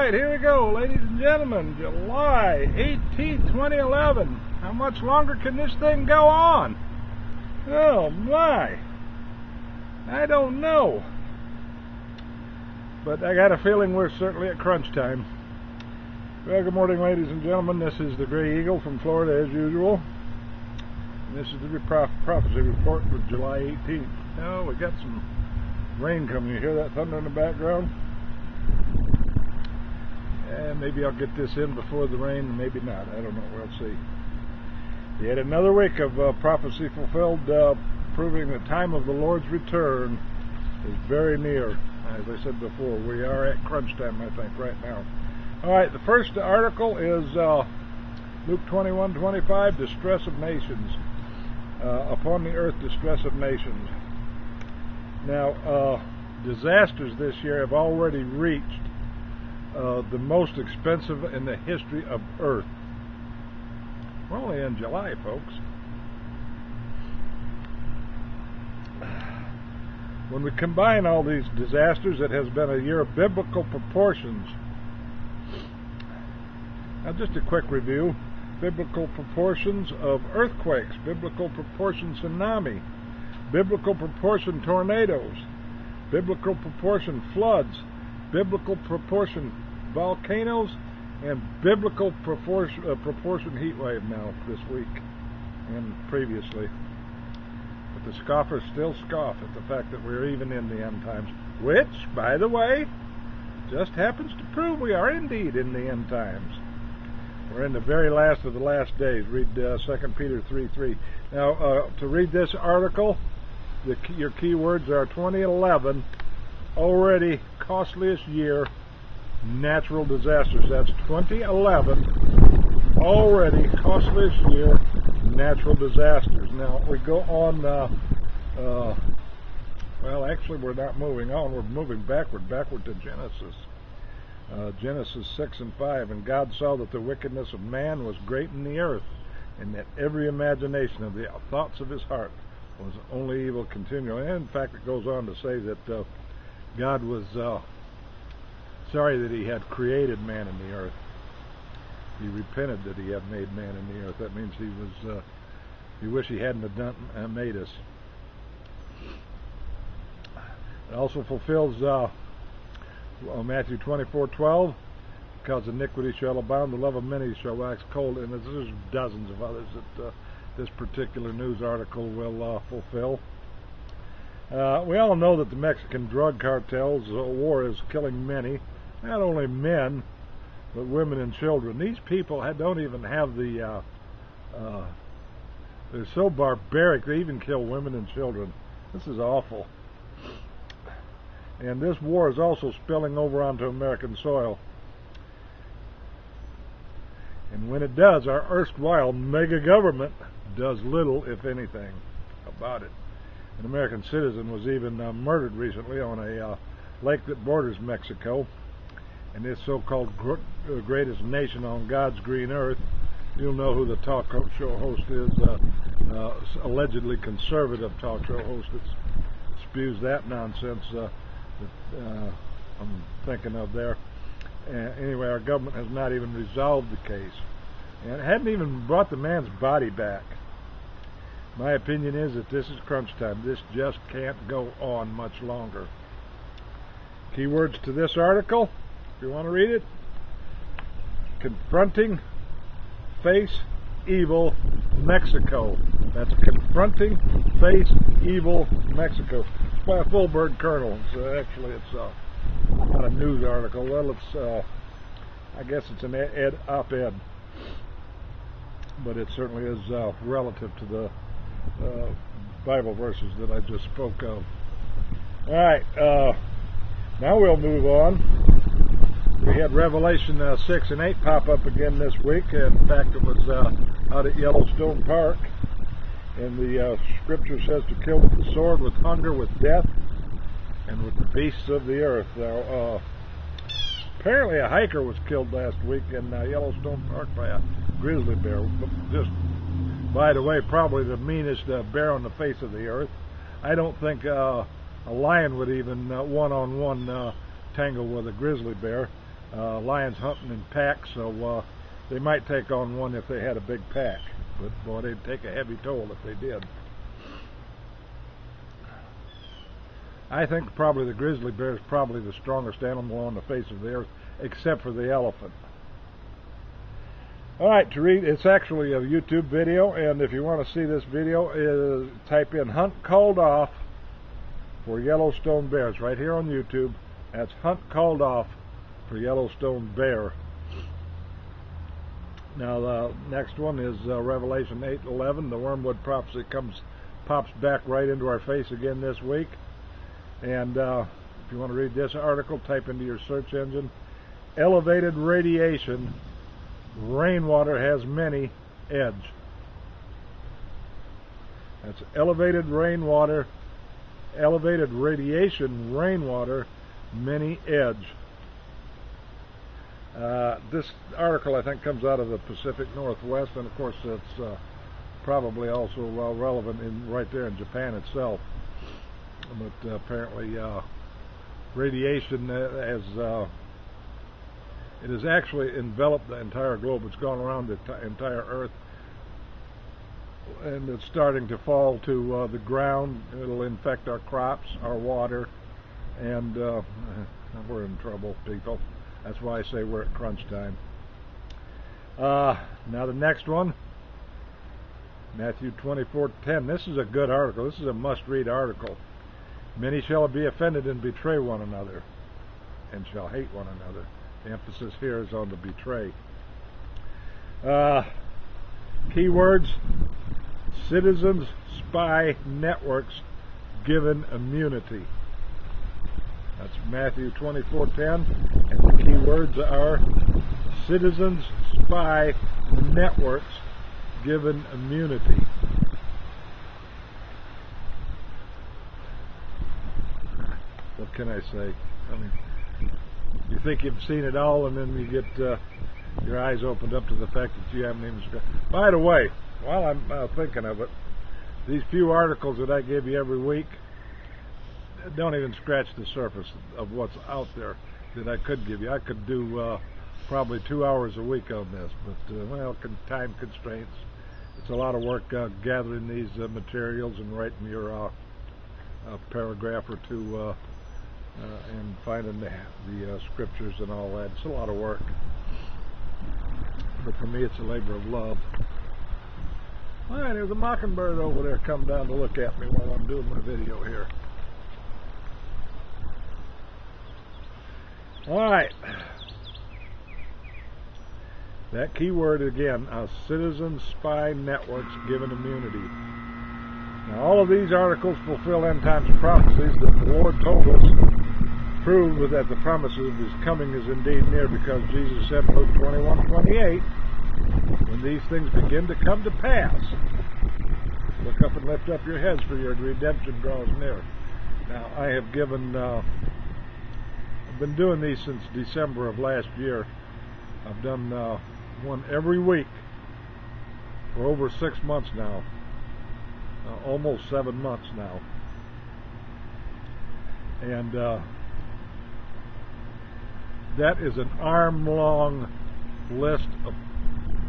Alright, here we go, ladies and gentlemen. July 18th, 2011. How much longer can this thing go on? Oh my. I don't know. But I got a feeling we're certainly at crunch time. Well, good morning, ladies and gentlemen. This is the Gray Eagle from Florida, as usual. And this is the prophecy report for July 18th. Oh, we got some rain coming. You hear that thunder in the background? And maybe I'll get this in before the rain, maybe not. I don't know. We'll see. Yet another week of prophecy fulfilled, proving the time of the Lord's return is very near. As I said before, we are at crunch time, I think, right now. All right, the first article is Luke 21:25, distress of nations. Upon the earth, distress of nations. Now, disasters this year have already reached the most expensive in the history of Earth. We're only in July, folks. When we combine all these disasters, it has been a year of biblical proportions. Now, just a quick review. Biblical proportions of earthquakes, biblical proportion tsunami, biblical proportion tornadoes, biblical proportion floods, biblical proportion volcanoes, and biblical proportion heat wave now this week and previously. But the scoffers still scoff at the fact that we're even in the end times, which, by the way, just happens to prove we are indeed in the end times. We're in the very last of the last days. Read 2 Peter 3:3. Now, to read this article, your keywords are 2011, already costliest year, natural disasters. That's 2011, already costliest year, natural disasters. Now, we go on, well, actually, we're not moving on. We're moving backward to Genesis. Genesis 6 and 5, and God saw that the wickedness of man was great in the earth, and that every imagination of the thoughts of his heart was only evil continually. And in fact, it goes on to say that God was sorry that he had created man in the earth. He repented that he had made man in the earth. That means he wished he hadn't have made us. It also fulfills Matthew 24:12, because iniquity shall abound, the love of many shall wax cold, and there's dozens of others that this particular news article will fulfill. We all know that the Mexican drug cartel's war is killing many, not only men, but women and children. These people don't even have the, they're so barbaric, they even kill women and children. This is awful. And this war is also spilling over onto American soil. And when it does, our erstwhile mega government does little, if anything, about it. An American citizen was even murdered recently on a lake that borders Mexico. And this so-called greatest nation on God's green earth, you'll know who the talk show host is, allegedly conservative talk show host that spews that nonsense I'm thinking of there. Anyway, our government has not even resolved the case, and it hadn't even brought the man's body back. My opinion is that this is crunch time. This just can't go on much longer. Keywords to this article, if you want to read it: confronting, face, evil, Mexico. That's confronting, face, evil, Mexico. It's by a full-bird colonel. So actually, it's not a news article. Well, it's I guess it's an op-ed, but it certainly is relative to the Bible verses that I just spoke of. All right, now we'll move on. We had Revelation 6 and 8 pop up again this week. In fact, it was out at Yellowstone Park. And the scripture says to kill with the sword, with hunger, with death, and with the beasts of the earth. Now, apparently a hiker was killed last week in Yellowstone Park by a grizzly bear. Just, by the way, probably the meanest bear on the face of the earth. I don't think a lion would even one-on-one tangle with a grizzly bear. Lions hunting in packs, so they might take on one if they had a big pack. But boy, they'd take a heavy toll if they did. I think probably the grizzly bear is probably the strongest animal on the face of the earth, except for the elephant. Alright, to read, it's actually a YouTube video, and if you want to see this video, type in "hunt called off" for Yellowstone bears right here on YouTube. That's "hunt called off" for Yellowstone bear. Now the next one is Revelation 8:11. The wormwood prophecy pops back right into our face again this week. And if you want to read this article, type into your search engine, "Elevated radiation, rainwater has many edge." That's elevated radiation, rainwater, many edge. This article, I think, comes out of the Pacific Northwest, and of course it's probably also relevant right there in Japan itself. But apparently radiation it has actually enveloped the entire globe. It's gone around the entire Earth, and it's starting to fall to the ground. It'll infect our crops, our water, and we're in trouble, people. That's why I say we're at crunch time. Now the next one, Matthew 24:10. This is a good article. This is a must-read article. "Many shall be offended and betray one another, and shall hate one another." The emphasis here is on the betray. Keywords: citizens, spy networks given immunity. That's Matthew 24:10, and the keywords are citizens, spy networks given immunity. What can I say? I mean, you think you've seen it all, and then you get your eyes opened up to the fact that you haven't even scratched. By the way, while I'm thinking of it, these few articles that I give you every week don't even scratch the surface of what's out there that I could give you. I could do probably 2 hours a week on this, but well, time constraints. It's a lot of work gathering these materials and writing your a paragraph or two and finding the scriptures and all that. It's a lot of work, but for me it's a labor of love. All right, there's a mockingbird over there come down to look at me while I'm doing my video here. All right, that keyword again, citizen spy networks given immunity. Now all of these articles fulfill end times prophecies that the Lord told us, prove that the promises of His coming is indeed near, because Jesus said in Luke 21:28, "When these things begin to come to pass, look up and lift up your heads, for your redemption draws near." Now I have I've been doing these since December of last year. I've done one every week for over 6 months now. Almost 7 months now. And that is an arm-long list of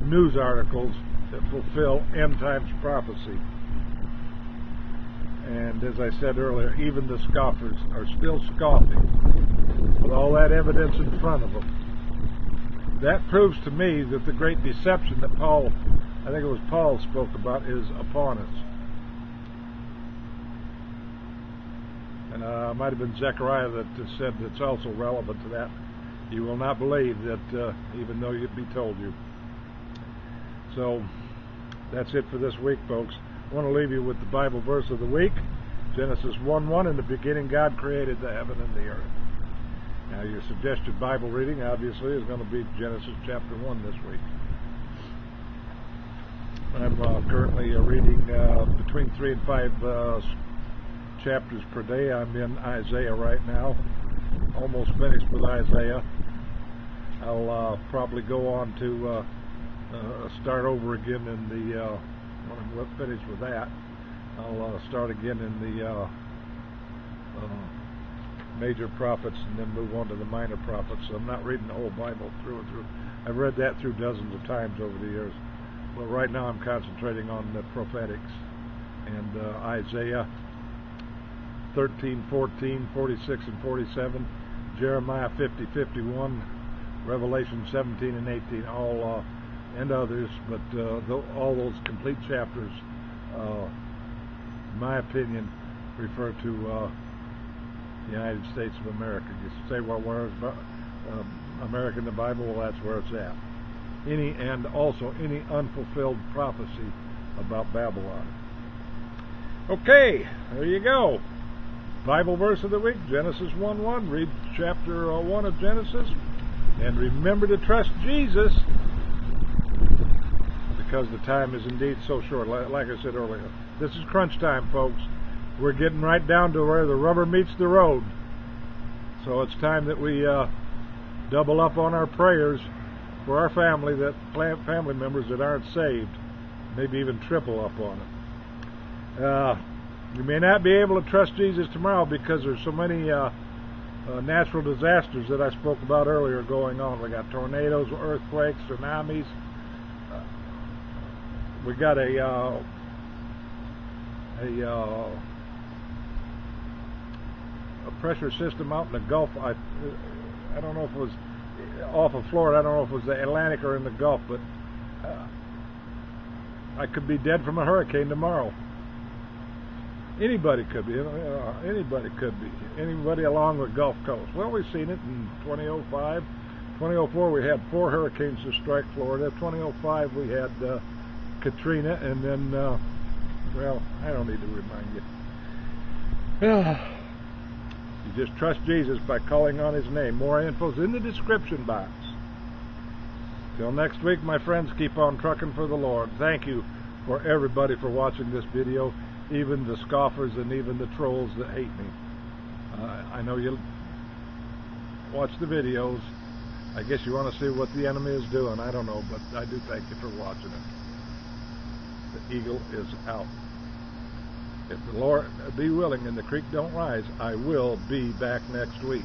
news articles that fulfill end times prophecy. And as I said earlier, even the scoffers are still scoffing with all that evidence in front of them. That proves to me that the great deception that I think it was Paul spoke about, is upon us. It might have been Zechariah that said it's also relevant to that. You will not believe that even though you'd be told you. So that's it for this week, folks. I want to leave you with the Bible verse of the week, Genesis 1:1. "In the beginning God created the heaven and the earth." Now your suggested Bible reading obviously is going to be Genesis chapter 1 this week. I'm currently reading between 3 and 5 chapters per day. I'm in Isaiah right now, almost finished with Isaiah. I'll probably go on to start over again in the when I'm finished with that. I'll start again in the major prophets and then move on to the minor prophets. So I'm not reading the whole Bible through and through. I've read that through dozens of times over the years. But right now I'm concentrating on the prophetics. And Isaiah 13, 14, 46, and 47, Jeremiah 50, 51, Revelation 17 and 18, all and others, but all those complete chapters, in my opinion, refer to the United States of America. You say, well, where is America in the Bible? Well, that's where it's at. And also any unfulfilled prophecy about Babylon. Okay, there you go. Bible verse of the week, Genesis 1:1. Read chapter 1 of Genesis. And remember to trust Jesus, because the time is indeed so short. Like I said earlier, this is crunch time, folks. We're getting right down to where the rubber meets the road. So it's time that we double up on our prayers for our family members that aren't saved. Maybe even triple up on it. We may not be able to trust Jesus tomorrow because there's so many natural disasters that I spoke about earlier going on. We got tornadoes, earthquakes, tsunamis. We got a pressure system out in the Gulf. I don't know if it was off of Florida. I don't know if it was the Atlantic or in the Gulf, but I could be dead from a hurricane tomorrow. Anybody could be. Anybody could be. Anybody along the Gulf Coast. Well, we've seen it in 2005. 2004 we had 4 hurricanes to strike Florida. 2005 we had Katrina, and then, well, I don't need to remind you. You just trust Jesus by calling on His name. More info's in the description box. Till next week, my friends, keep on trucking for the Lord. Thank you for everybody for watching this video, even the scoffers and even the trolls that hate me. I know you watch the videos. I guess you want to see what the enemy is doing. I don't know, but I do thank you for watching it. The eagle is out. If the Lord be willing and the creek don't rise, I will be back next week.